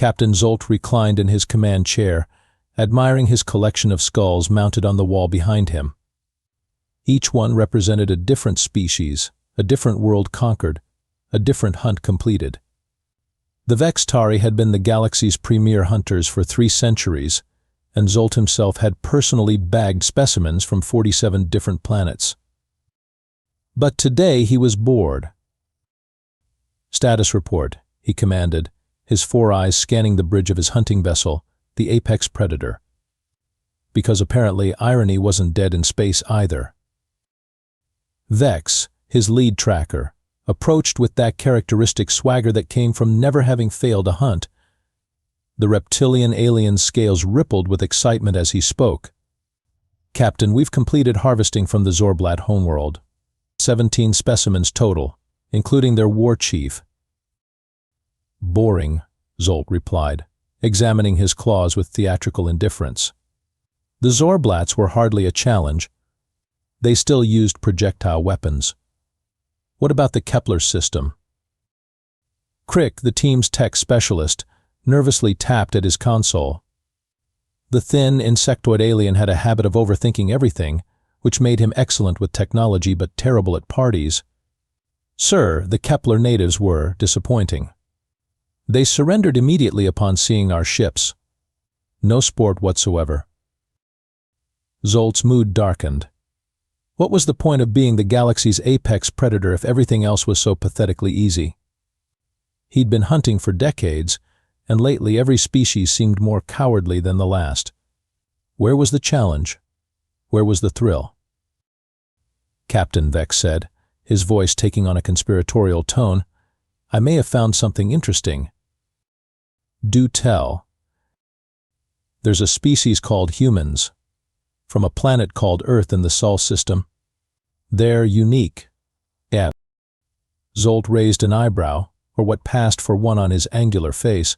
Captain Zolt reclined in his command chair, admiring his collection of skulls mounted on the wall behind him. Each one represented a different species, a different world conquered, a different hunt completed. The Vextari had been the galaxy's premier hunters for 3 centuries, and Zolt himself had personally bagged specimens from 47 different planets. But today he was bored. "Status report," he commanded, his 4 eyes scanning the bridge of his hunting vessel, the apex predator. Because apparently irony wasn't dead in space either. Vex, his lead tracker, approached with that characteristic swagger that came from never having failed a hunt. The reptilian alien's scales rippled with excitement as he spoke. "Captain, we've completed harvesting from the Zorblat homeworld. 17 specimens total, including their war chief." "Boring," Zolt replied, examining his claws with theatrical indifference. The Zorblats were hardly a challenge. They still used projectile weapons. "What about the Kepler system?" Crick, the team's tech specialist, nervously tapped at his console. The thin, insectoid alien had a habit of overthinking everything, which made him excellent with technology but terrible at parties. "Sir, the Kepler natives were disappointing. They surrendered immediately upon seeing our ships. No sport whatsoever." Zolt's mood darkened. What was the point of being the galaxy's apex predator if everything else was so pathetically easy? He'd been hunting for decades, and lately every species seemed more cowardly than the last. Where was the challenge? Where was the thrill? "Captain," Vex said, his voice taking on a conspiratorial tone, "I may have found something interesting." "Do tell." "There's a species called humans, from a planet called Earth in the Sol system. They're unique." "Yeah." Zolt raised an eyebrow, or what passed for one on his angular face.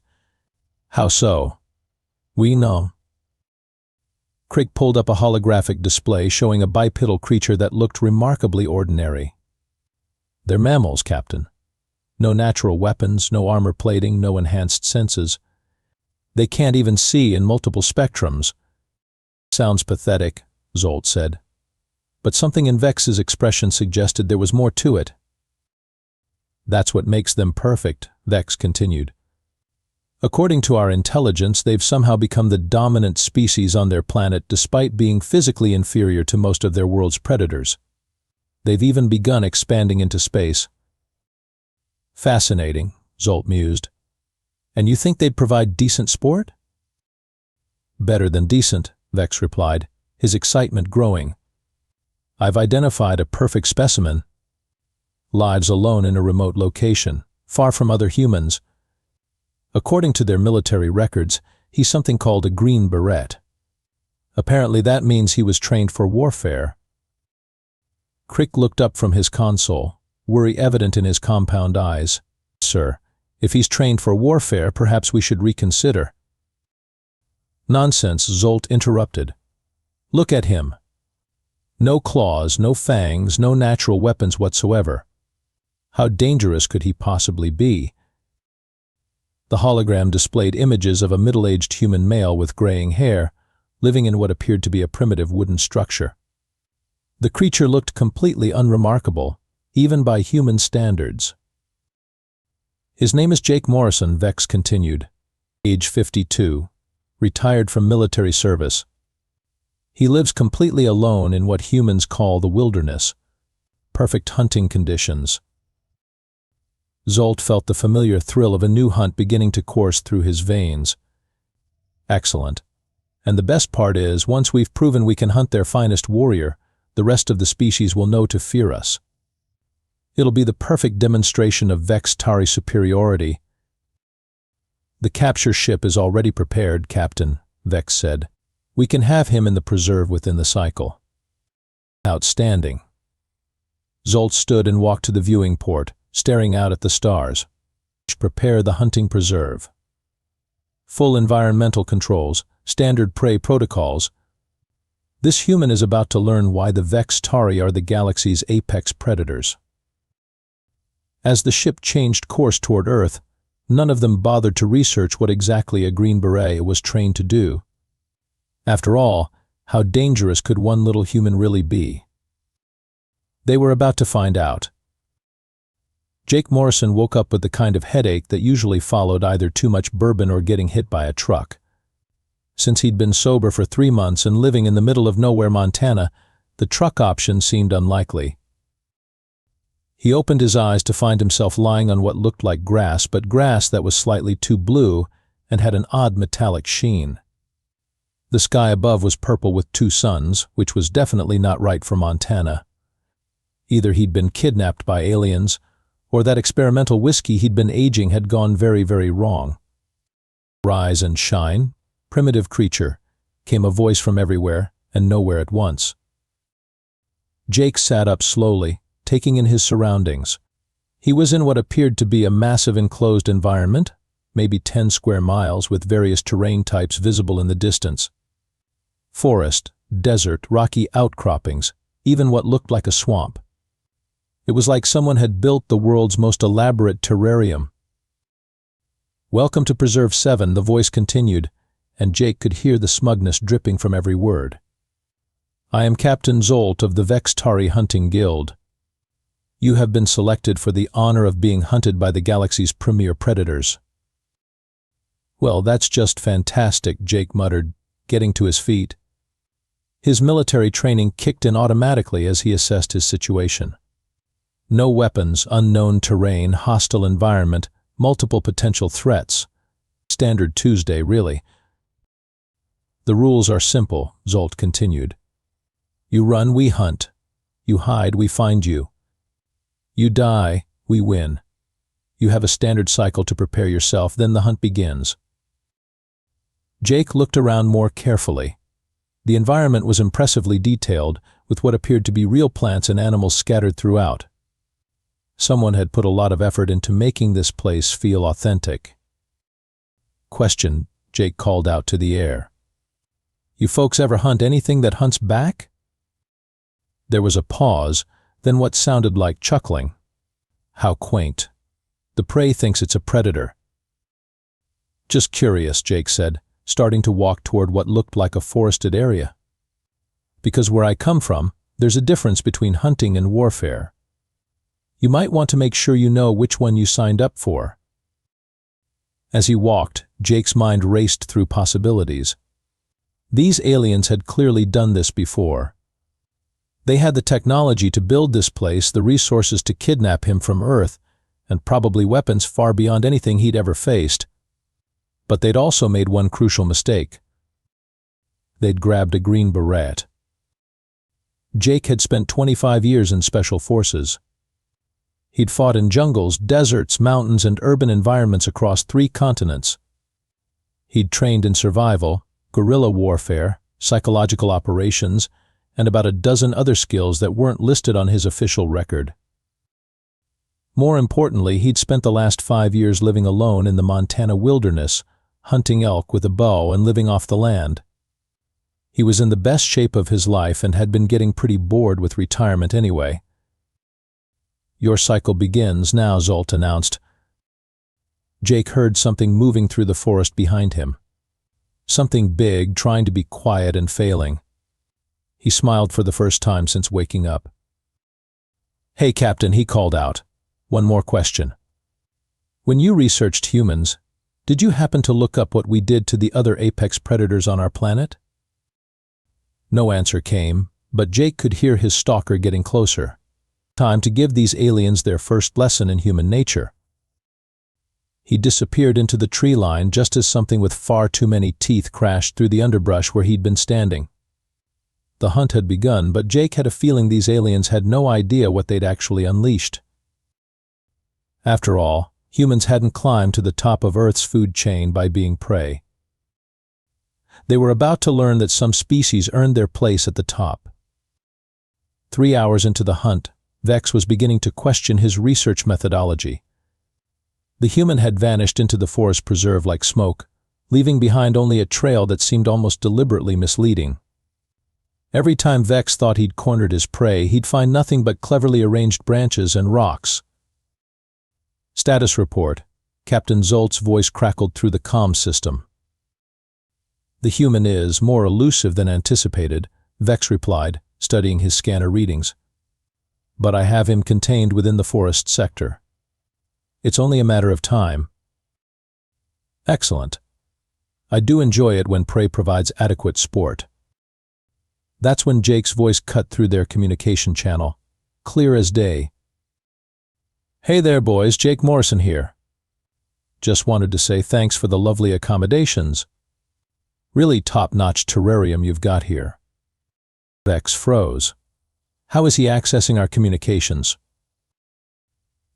"How so?" "We know." Crick pulled up a holographic display showing a bipedal creature that looked remarkably ordinary. "They're mammals, Captain. No natural weapons, no armor plating, no enhanced senses. They can't even see in multiple spectrums." "Sounds pathetic," Zolt said. But something in Vex's expression suggested there was more to it. "That's what makes them perfect," Vex continued. "According to our intelligence, they've somehow become the dominant species on their planet despite being physically inferior to most of their world's predators. They've even begun expanding into space." "Fascinating," Zolt mused. "And you think they'd provide decent sport?" "Better than decent," Vex replied, his excitement growing. "I've identified a perfect specimen. Lives alone in a remote location, far from other humans. According to their military records, he's something called a Green Beret. Apparently that means he was trained for warfare." Crick looked up from his console, worry evident in his compound eyes. "Sir, if he's trained for warfare, perhaps we should reconsider." "Nonsense," Zolt interrupted. "Look at him. No claws, no fangs, no natural weapons whatsoever. How dangerous could he possibly be?" The hologram displayed images of a middle-aged human male with graying hair, living in what appeared to be a primitive wooden structure. The creature looked completely unremarkable, even by human standards. "His name is Jake Morrison," Vex continued. "Age 52, retired from military service. He lives completely alone in what humans call the wilderness. Perfect hunting conditions." Zolt felt the familiar thrill of a new hunt beginning to course through his veins. "Excellent. And the best part is, once we've proven we can hunt their finest warrior, the rest of the species will know to fear us. It'll be the perfect demonstration of Vextari superiority." "The capture ship is already prepared, Captain," Vex said. "We can have him in the preserve within the cycle." "Outstanding." Zolt stood and walked to the viewing port, staring out at the stars. "Prepare the hunting preserve. Full environmental controls, standard prey protocols. This human is about to learn why the Vextari are the galaxy's apex predators." As the ship changed course toward Earth, None of them bothered to research what exactly a Green Beret was trained to do. After all, how dangerous could one little human really be? They were about to find out. Jake Morrison woke up with the kind of headache that usually followed either too much bourbon or getting hit by a truck. Since he'd been sober for 3 months and living in the middle of nowhere, Montana, the truck option seemed unlikely. He opened his eyes to find himself lying on what looked like grass, but grass that was slightly too blue and had an odd metallic sheen. The sky above was purple with 2 suns, which was definitely not right for Montana. Either he'd been kidnapped by aliens, or that experimental whiskey he'd been aging had gone very, very wrong. Rise and shine, primitive creature, came a voice from everywhere and nowhere at once. Jake sat up slowly, taking in his surroundings. He was in what appeared to be a massive enclosed environment, maybe 10 square miles, with various terrain types visible in the distance. Forest, desert, rocky outcroppings, even what looked like a swamp. It was like someone had built the world's most elaborate terrarium. "Welcome to Preserve 7, the voice continued, and Jake could hear the smugness dripping from every word. "I am Captain Zolt of the Vextari Hunting Guild. You have been selected for the honor of being hunted by the galaxy's premier predators." "Well, that's just fantastic," Jake muttered, getting to his feet. His military training kicked in automatically as he assessed his situation. No weapons, unknown terrain, hostile environment, multiple potential threats. Standard Tuesday, really. "The rules are simple," Zolt continued. "You run, we hunt. You hide, we find you. You die, we win. You have a standard cycle to prepare yourself, then the hunt begins." Jake looked around more carefully. The environment was impressively detailed, with what appeared to be real plants and animals scattered throughout. Someone had put a lot of effort into making this place feel authentic. "Question," Jake called out to the air. "You folks ever hunt anything that hunts back?" There was a pause, then what sounded like chuckling. "How quaint. The prey thinks it's a predator." "Just curious," Jake said, starting to walk toward what looked like a forested area. "Because where I come from, there's a difference between hunting and warfare. You might want to make sure you know which one you signed up for." As he walked, Jake's mind raced through possibilities. These aliens had clearly done this before. They had the technology to build this place, the resources to kidnap him from Earth, and probably weapons far beyond anything he'd ever faced. But they'd also made one crucial mistake. They'd grabbed a Green Beret. Jake had spent 25 years in Special Forces. He'd fought in jungles, deserts, mountains, and urban environments across 3 continents. He'd trained in survival, guerrilla warfare, psychological operations, and about a dozen other skills that weren't listed on his official record. More importantly, he'd spent the last 5 years living alone in the Montana wilderness, hunting elk with a bow and living off the land. He was in the best shape of his life and had been getting pretty bored with retirement anyway. "Your cycle begins now," Zolt announced. Jake heard something moving through the forest behind him. Something big, trying to be quiet and failing. He smiled for the first time since waking up. "Hey, Captain," he called out. "One more question. When you researched humans, did you happen to look up what we did to the other apex predators on our planet?" No answer came, but Jake could hear his stalker getting closer. Time to give these aliens their first lesson in human nature. He disappeared into the tree line just as something with far too many teeth crashed through the underbrush where he'd been standing. The hunt had begun, but Jake had a feeling these aliens had no idea what they'd actually unleashed. After all, humans hadn't climbed to the top of Earth's food chain by being prey. They were about to learn that some species earned their place at the top. 3 hours into the hunt, Vex was beginning to question his research methodology. The human had vanished into the forest preserve like smoke, leaving behind only a trail that seemed almost deliberately misleading. Every time Vex thought he'd cornered his prey, he'd find nothing but cleverly arranged branches and rocks. "Status report. Captain Zolt's voice crackled through the comm system. The human is more elusive than anticipated, Vex replied, studying his scanner readings. But I have him contained within the forest sector. It's only a matter of time. Excellent. I do enjoy it when prey provides adequate sport. That's when Jake's voice cut through their communication channel, clear as day. Hey there, boys, Jake Morrison here. Just wanted to say thanks for the lovely accommodations. Really top-notch terrarium you've got here. Vex froze. How is he accessing our communications?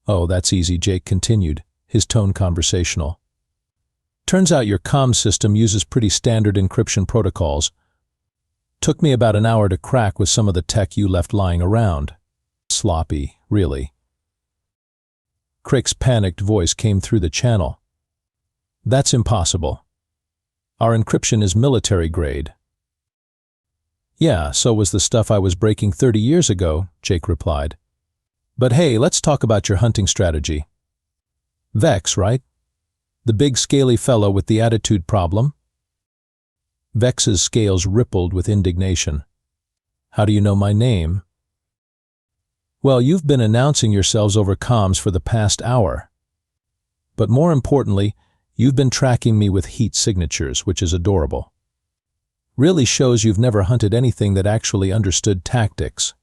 Oh, that's easy, Jake continued, his tone conversational. Turns out your comm system uses pretty standard encryption protocols. Took me about an hour to crack with some of the tech you left lying around. Sloppy, really. Crick's panicked voice came through the channel. That's impossible. Our encryption is military grade. Yeah, so was the stuff I was breaking 30 years ago, Jake replied. But hey, let's talk about your hunting strategy. Vex, right? The big scaly fellow with the attitude problem? Vex's scales rippled with indignation. How do you know my name? Well, you've been announcing yourselves over comms for the past hour. But more importantly, you've been tracking me with heat signatures, which is adorable. Really shows you've never hunted anything that actually understood tactics.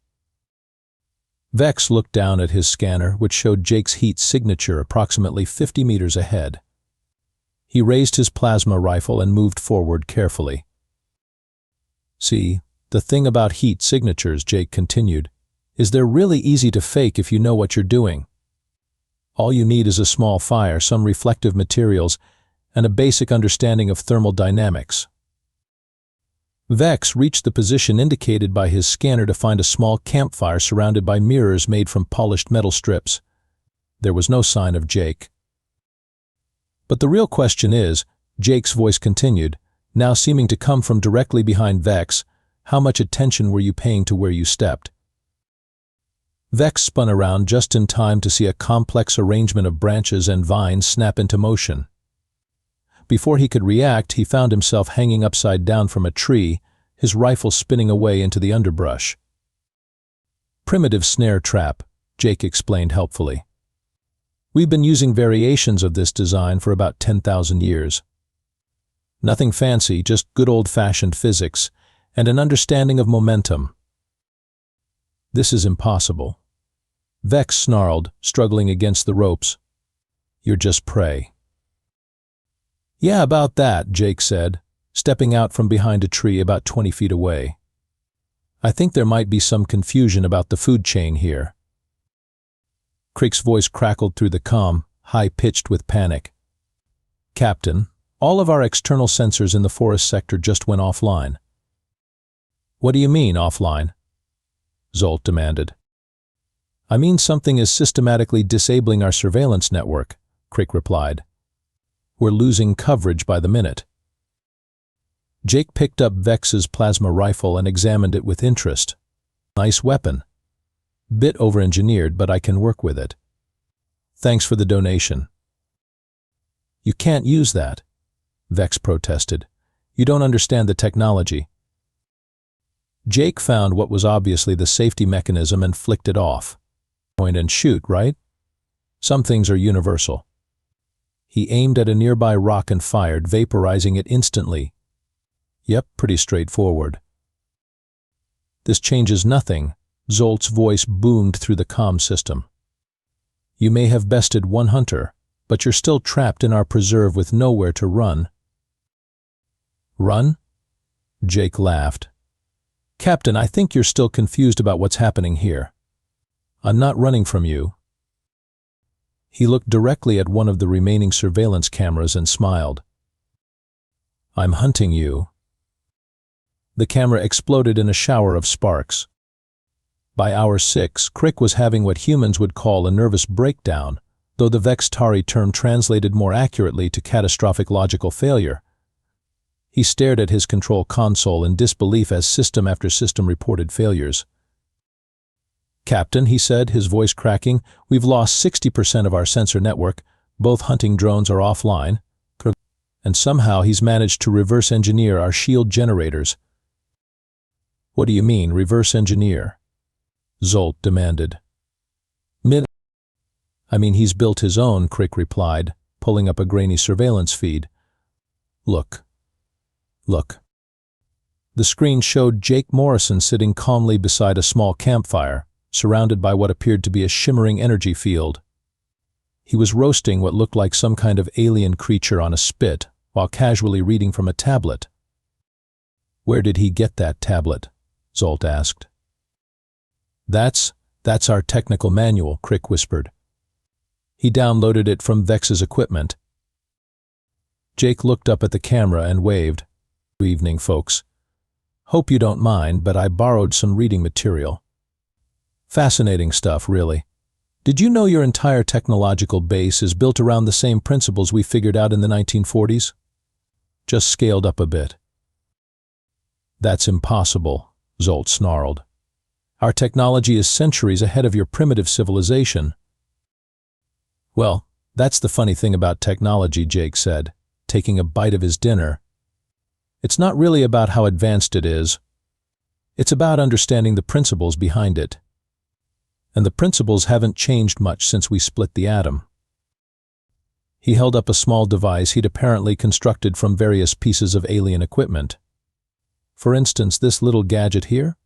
Vex looked down at his scanner, which showed Jake's heat signature approximately 50 meters ahead. He raised his plasma rifle and moved forward carefully. See, the thing about heat signatures, Jake continued, is they're really easy to fake if you know what you're doing. All you need is a small fire, some reflective materials, and a basic understanding of thermal dynamics. Vex reached the position indicated by his scanner to find a small campfire surrounded by mirrors made from polished metal strips. There was no sign of Jake. But the real question is, Jake's voice continued, now seeming to come from directly behind Vex, how much attention were you paying to where you stepped? Vex spun around just in time to see a complex arrangement of branches and vines snap into motion. Before he could react, he found himself hanging upside down from a tree, his rifle spinning away into the underbrush. Primitive snare trap, Jake explained helpfully. We've been using variations of this design for about 10,000 years. Nothing fancy, just good old-fashioned physics and an understanding of momentum. This is impossible. Vex snarled, struggling against the ropes. You're just prey. Yeah, about that, Jake said, stepping out from behind a tree about 20 feet away. I think there might be some confusion about the food chain here. Crick's voice crackled through the comm, high-pitched with panic. Captain, all of our external sensors in the forest sector just went offline. What do you mean, offline? Zolt demanded. I mean something is systematically disabling our surveillance network, Crick replied. We're losing coverage by the minute. Jake picked up Vex's plasma rifle and examined it with interest. Nice weapon. Bit over-engineered, but I can work with it. Thanks for the donation. You can't use that, Vex protested. You don't understand the technology. Jake found what was obviously the safety mechanism and flicked it off. Point and shoot, right? Some things are universal. He aimed at a nearby rock and fired, vaporizing it instantly. Yep, pretty straightforward. This changes nothing, Zolt's voice boomed through the comm system. You may have bested one hunter, but you're still trapped in our preserve with nowhere to run. Run? Jake laughed. Captain, I think you're still confused about what's happening here. I'm not running from you. He looked directly at one of the remaining surveillance cameras and smiled. I'm hunting you. The camera exploded in a shower of sparks. By hour 6, Crick was having what humans would call a nervous breakdown, though the Vextari term translated more accurately to catastrophic logical failure. He stared at his control console in disbelief as system after system reported failures. Captain, he said, his voice cracking, we've lost 60% of our sensor network, Both hunting drones are offline, and somehow he's managed to reverse engineer our shield generators. What do you mean, reverse engineer? Zolt demanded. I mean, he's built his own, Crick replied, pulling up a grainy surveillance feed. Look. The screen showed Jake Morrison sitting calmly beside a small campfire, surrounded by what appeared to be a shimmering energy field. He was roasting what looked like some kind of alien creature on a spit, while casually reading from a tablet. Where did he get that tablet? Zolt asked. That's our technical manual, Crick whispered. He downloaded it from Vex's equipment. Jake looked up at the camera and waved. Good evening, folks. Hope you don't mind, but I borrowed some reading material. Fascinating stuff, really. Did you know your entire technological base is built around the same principles we figured out in the 1940s? Just scaled up a bit. That's impossible, Zolt snarled. Our technology is centuries ahead of your primitive civilization. Well, that's the funny thing about technology, Jake said, taking a bite of his dinner. It's not really about how advanced it is. It's about understanding the principles behind it. And the principles haven't changed much since we split the atom. He held up a small device he'd apparently constructed from various pieces of alien equipment. For instance, this little gadget here?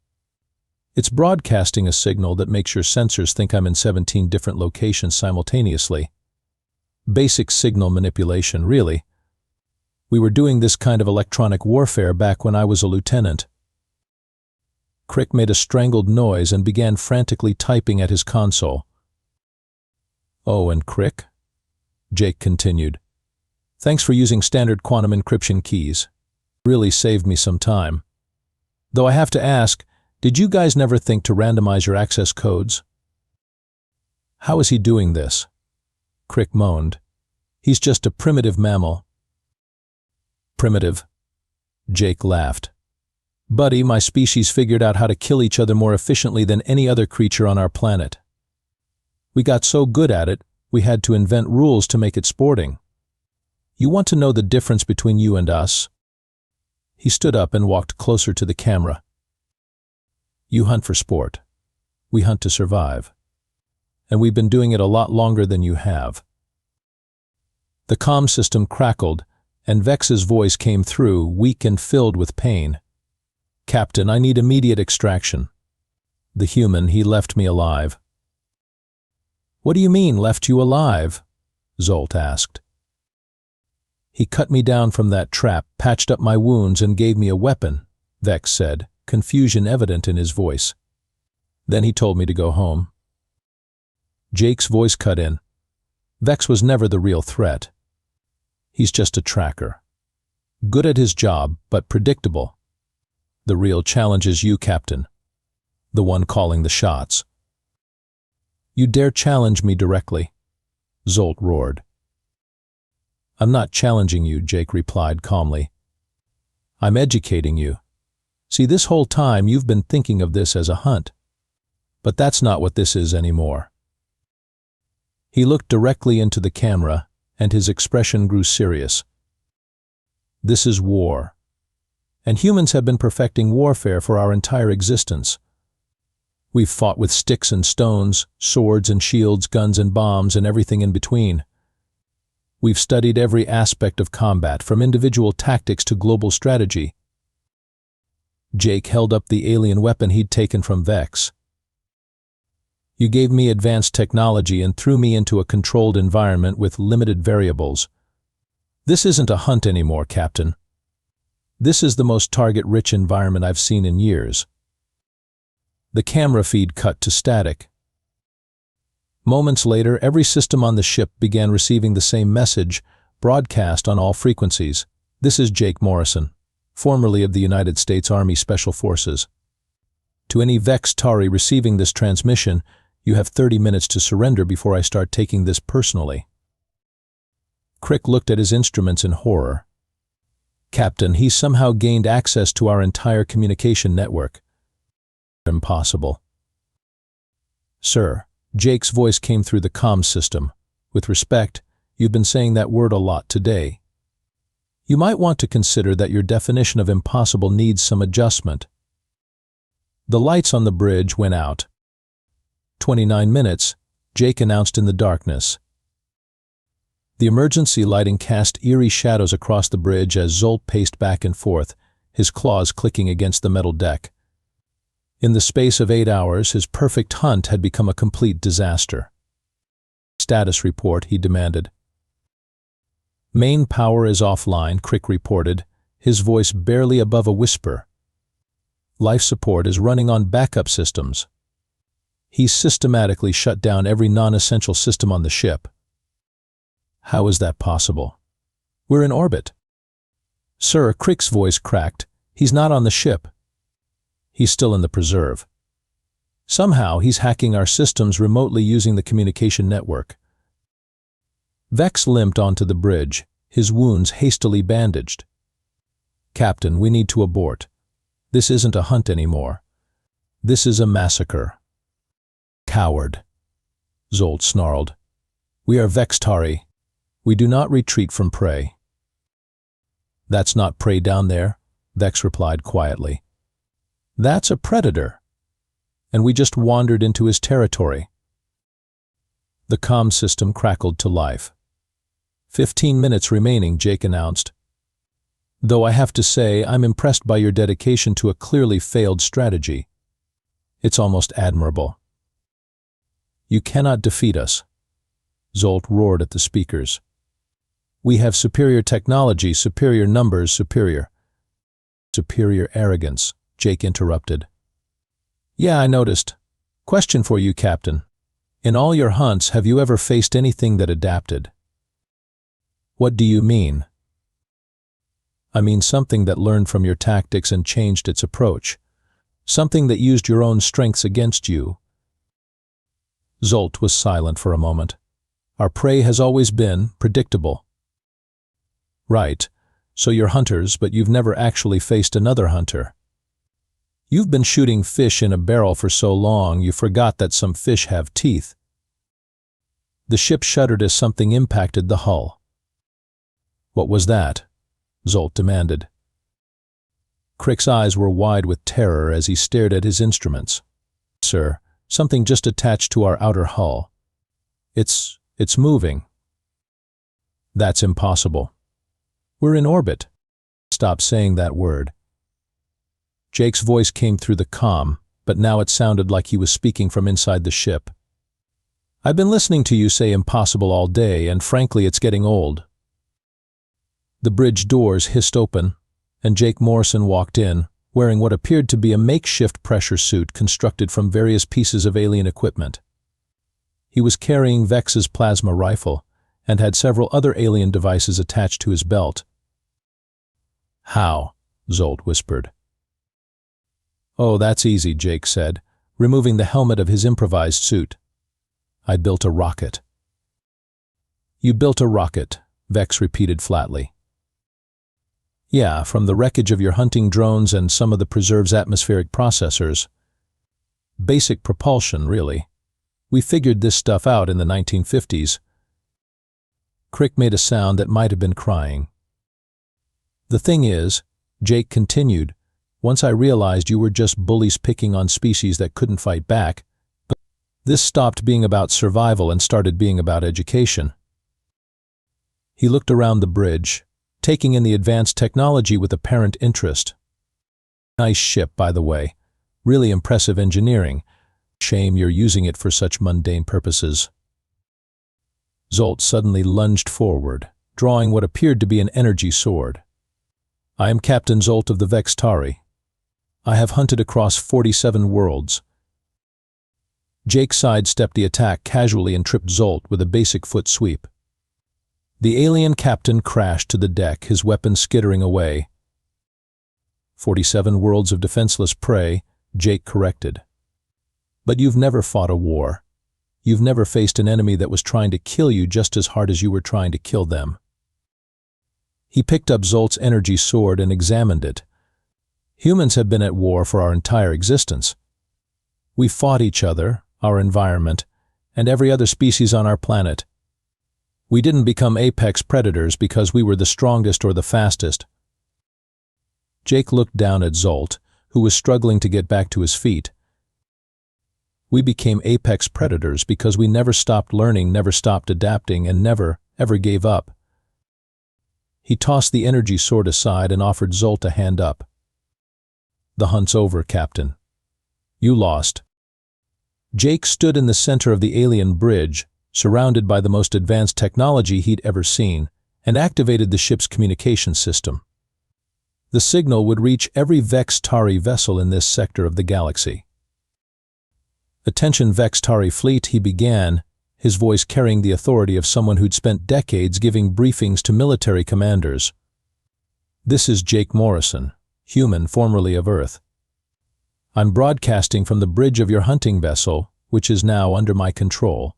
It's broadcasting a signal that makes your sensors think I'm in 17 different locations simultaneously. Basic signal manipulation, really. We were doing this kind of electronic warfare back when I was a lieutenant. Crick made a strangled noise and began frantically typing at his console. Oh, and Crick? Jake continued. Thanks for using standard quantum encryption keys. Really saved me some time. Though I have to ask, did you guys never think to randomize your access codes? How is he doing this? Crick moaned. He's just a primitive mammal. Primitive? Jake laughed. Buddy, my species figured out how to kill each other more efficiently than any other creature on our planet. We got so good at it, we had to invent rules to make it sporting. You want to know the difference between you and us? He stood up and walked closer to the camera. You hunt for sport. We hunt to survive. And we've been doing it a lot longer than you have. The comm system crackled, and Vex's voice came through, weak and filled with pain. Captain, I need immediate extraction. The human, he left me alive. What do you mean, left you alive? Zolt asked. He cut me down from that trap, patched up my wounds, and gave me a weapon, Vex said, confusion evident in his voice. Then he told me to go home. Jake's voice cut in. Vex was never the real threat. He's just a tracker. Good at his job, but predictable. The real challenge is you, Captain. The one calling the shots. You dare challenge me directly? Zolt roared. I'm not challenging you, Jake replied calmly. I'm educating you. See, this whole time you've been thinking of this as a hunt. But that's not what this is anymore. He looked directly into the camera, and his expression grew serious. This is war. And humans have been perfecting warfare for our entire existence. We've fought with sticks and stones, swords and shields, guns and bombs, and everything in between. We've studied every aspect of combat, from individual tactics to global strategy. Jake held up the alien weapon he'd taken from Vex. You gave me advanced technology and threw me into a controlled environment with limited variables. This isn't a hunt anymore, Captain. This is the most target-rich environment I've seen in years. The camera feed cut to static. Moments later, every system on the ship began receiving the same message, broadcast on all frequencies. This is Jake Morrison, formerly of the United States Army Special Forces. To any Vex Tari receiving this transmission, you have 30 minutes to surrender before I start taking this personally. Crick looked at his instruments in horror. Captain, he's somehow gained access to our entire communication network. Impossible. Sir, Jake's voice came through the comms system. With respect, You've been saying that word a lot today. You might want to consider that your definition of impossible needs some adjustment. The lights on the bridge went out. 29 minutes, Jake announced in the darkness. The emergency lighting cast eerie shadows across the bridge as Zolt paced back and forth, his claws clicking against the metal deck. In the space of 8 hours, his perfect hunt had become a complete disaster. Status report, he demanded. Main power is offline, Crick reported, his voice barely above a whisper. Life support is running on backup systems. He's systematically shut down every non-essential system on the ship. How is that possible? We're in orbit. Sir, Crick's voice cracked. He's not on the ship. He's still in the preserve. Somehow he's hacking our systems remotely using the communication network. Vex limped onto the bridge, his wounds hastily bandaged. Captain, we need to abort. This isn't a hunt anymore. This is a massacre. Coward, Zolt snarled. We are Vextari. We do not retreat from prey. That's not prey down there, Vex replied quietly. That's a predator. And we just wandered into his territory. The comm system crackled to life. 15 minutes remaining, Jake announced. Though I have to say, I'm impressed by your dedication to a clearly failed strategy. It's almost admirable. You cannot defeat us, Zolt roared at the speakers. We have superior technology, superior numbers, superior arrogance, Jake interrupted. Yeah, I noticed. Question for you, Captain. In all your hunts, have you ever faced anything that adapted? What do you mean? I mean something that learned from your tactics and changed its approach. Something that used your own strengths against you. Zolt was silent for a moment. Our prey has always been predictable. Right, so you're hunters, but you've never actually faced another hunter. You've been shooting fish in a barrel for so long, you forgot that some fish have teeth. The ship shuddered as something impacted the hull. What was that? Zolt demanded. Crick's eyes were wide with terror as he stared at his instruments. Sir, something just attached to our outer hull. It's moving. That's impossible. We're in orbit. Stop saying that word. Jake's voice came through the comm, but now it sounded like he was speaking from inside the ship. I've been listening to you say impossible all day, and frankly, it's getting old. The bridge doors hissed open, and Jake Morrison walked in, wearing what appeared to be a makeshift pressure suit constructed from various pieces of alien equipment. He was carrying Vex's plasma rifle, and had several other alien devices attached to his belt. How? Zolt whispered. Oh, that's easy, Jake said, removing the helmet of his improvised suit. I built a rocket. You built a rocket, Vex repeated flatly. Yeah, from the wreckage of your hunting drones and some of the preserve's atmospheric processors. Basic propulsion, really. We figured this stuff out in the 1950s. Crick made a sound that might have been crying. The thing is, Jake continued, once I realized you were just bullies picking on species that couldn't fight back, but this stopped being about survival and started being about education. He looked around the bridge, taking in the advanced technology with apparent interest. Nice ship, by the way. Really impressive engineering. Shame you're using it for such mundane purposes. Zolt suddenly lunged forward, drawing what appeared to be an energy sword. I am Captain Zolt of the Vextari. I have hunted across 47 worlds. Jake sidestepped the attack casually and tripped Zolt with a basic foot sweep. The alien captain crashed to the deck, his weapon skittering away. 47 worlds of defenseless prey, Jake corrected. But you've never fought a war. You've never faced an enemy that was trying to kill you just as hard as you were trying to kill them. He picked up Zolt's energy sword and examined it. Humans have been at war for our entire existence. We fought each other, our environment, and every other species on our planet. We didn't become apex predators because we were the strongest or the fastest. Jake looked down at Zolt, who was struggling to get back to his feet. We became apex predators because we never stopped learning, never stopped adapting, and never, ever gave up. He tossed the energy sword aside and offered Zolt a hand up. The hunt's over, Captain. You lost. Jake stood in the center of the alien bridge, surrounded by the most advanced technology he'd ever seen, and activated the ship's communication system. The signal would reach every Vex-Tari vessel in this sector of the galaxy. "Attention Vex-Tari fleet," he began, his voice carrying the authority of someone who'd spent decades giving briefings to military commanders. "This is Jake Morrison, human formerly of Earth. I'm broadcasting from the bridge of your hunting vessel, which is now under my control."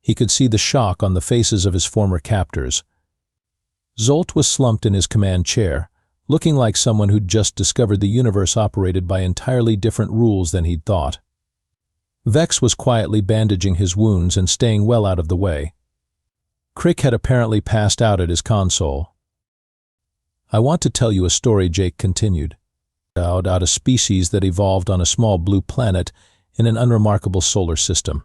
He could see the shock on the faces of his former captors. Zolt was slumped in his command chair, looking like someone who'd just discovered the universe operated by entirely different rules than he'd thought. Vex was quietly bandaging his wounds and staying well out of the way. Crick had apparently passed out at his console. "I want to tell you a story," Jake continued. Out a species that evolved on a small blue planet in an unremarkable solar system.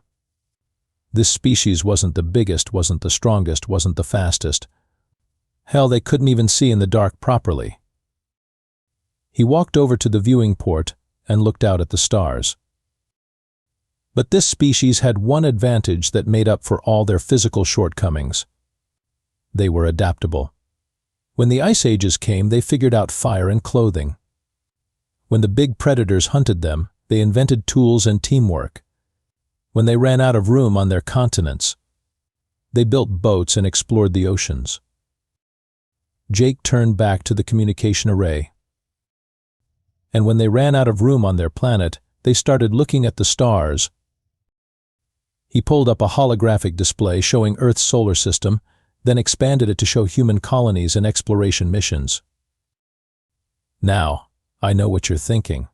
This species wasn't the biggest, wasn't the strongest, wasn't the fastest. Hell, they couldn't even see in the dark properly. He walked over to the viewing port and looked out at the stars. But this species had one advantage that made up for all their physical shortcomings. They were adaptable. When the ice ages came, they figured out fire and clothing. When the big predators hunted them, they invented tools and teamwork. When they ran out of room on their continents, they built boats and explored the oceans. Jake turned back to the communication array. And when they ran out of room on their planet, they started looking at the stars. He pulled up a holographic display showing Earth's solar system, then expanded it to show human colonies and exploration missions. "Now, I know what you're thinking.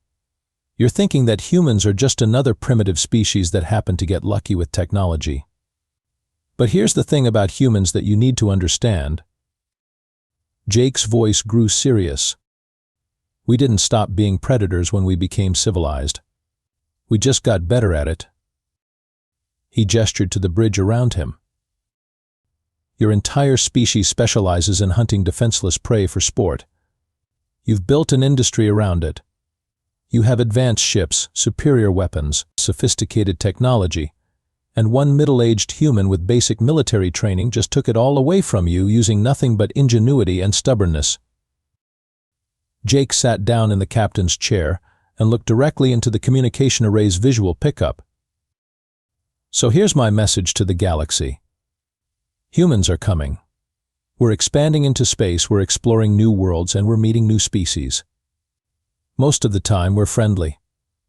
You're thinking that humans are just another primitive species that happened to get lucky with technology. But here's the thing about humans that you need to understand." Jake's voice grew serious. "We didn't stop being predators when we became civilized. We just got better at it." He gestured to the bridge around him. "Your entire species specializes in hunting defenseless prey for sport. You've built an industry around it. You have advanced ships, superior weapons, sophisticated technology, and one middle-aged human with basic military training just took it all away from you using nothing but ingenuity and stubbornness." Jake sat down in the captain's chair and looked directly into the communication array's visual pickup. "So here's my message to the galaxy. Humans are coming. We're expanding into space, we're exploring new worlds, and we're meeting new species. Most of the time, we're friendly.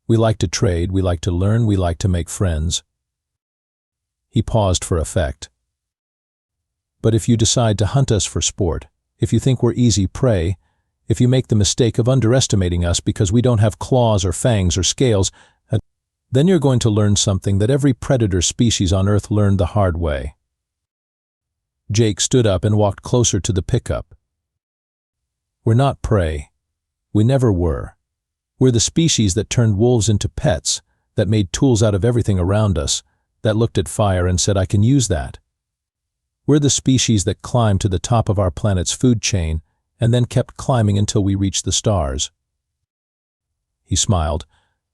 We like to trade, we like to learn, we like to make friends." He paused for effect. "But if you decide to hunt us for sport, if you think we're easy prey, if you make the mistake of underestimating us because we don't have claws or fangs or scales, then you're going to learn something that every predator species on Earth learned the hard way." Jake stood up and walked closer to the pickup. "We're not prey. We never were. We're the species that turned wolves into pets, that made tools out of everything around us, that looked at fire and said, 'I can use that.' We're the species that climbed to the top of our planet's food chain and then kept climbing until we reached the stars." He smiled,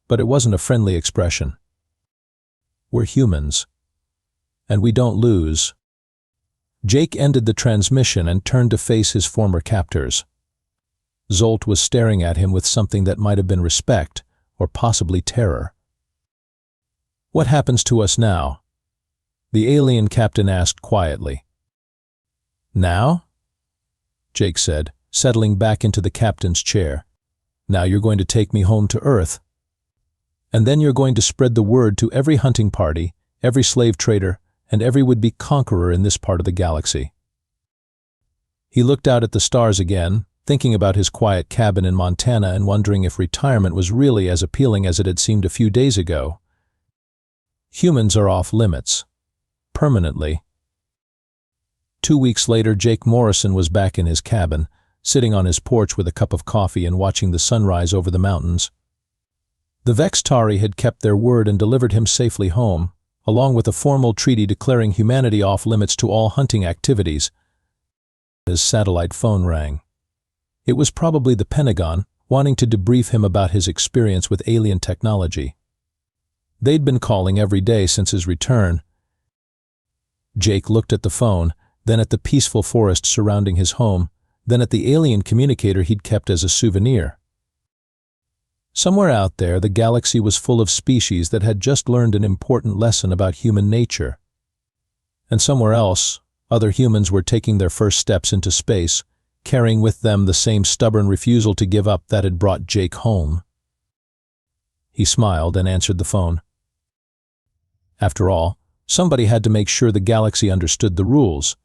but it wasn't a friendly expression. "We're humans, and we don't lose." Jake ended the transmission and turned to face his former captors. Zolt was staring at him with something that might have been respect or possibly terror. "What happens to us now?" the alien captain asked quietly. "Now?" Jake said, settling back into the captain's chair. "Now you're going to take me home to Earth. And then you're going to spread the word to every hunting party, every slave trader, and every would-be conqueror in this part of the galaxy." He looked out at the stars again, thinking about his quiet cabin in Montana and wondering if retirement was really as appealing as it had seemed a few days ago. Humans are off limits. Permanently. 2 weeks later, Jake Morrison was back in his cabin, sitting on his porch with a cup of coffee and watching the sunrise over the mountains. The Vextari had kept their word and delivered him safely home, along with a formal treaty declaring humanity off limits to all hunting activities. His satellite phone rang. It was probably the Pentagon, wanting to debrief him about his experience with alien technology. They'd been calling every day since his return. Jake looked at the phone, then at the peaceful forest surrounding his home, then at the alien communicator he'd kept as a souvenir. Somewhere out there, the galaxy was full of species that had just learned an important lesson about human nature. And somewhere else, other humans were taking their first steps into space, carrying with them the same stubborn refusal to give up that had brought Jake home. He smiled and answered the phone. After all, somebody had to make sure the galaxy understood the rules,